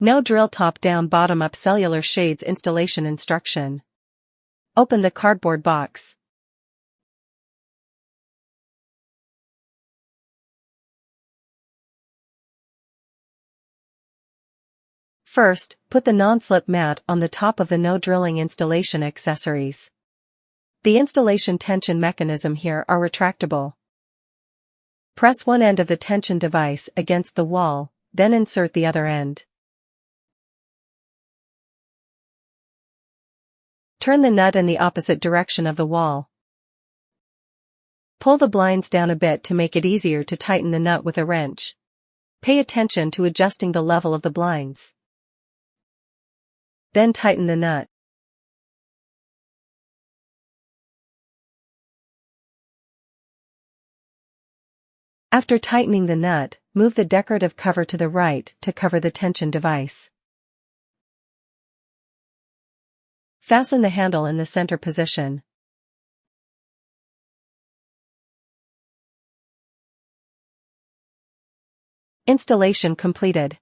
Now drill top-down bottom-up cellular shades installation instruction. Open the cardboard box. First, put the non-slip mat on the top of the no drilling installation accessories. The installation tension mechanism here are retractable. Press one end of the tension device against the wall, then insert the other end. Turn the nut in the opposite direction of the wall. Pull the blinds down a bit to make it easier to tighten the nut with a wrench. Pay attention to adjusting the level of the blinds. Then tighten the nut. After tightening the nut, move the decorative cover to the right to cover the tension device. Fasten the handle in the center position. Installation completed.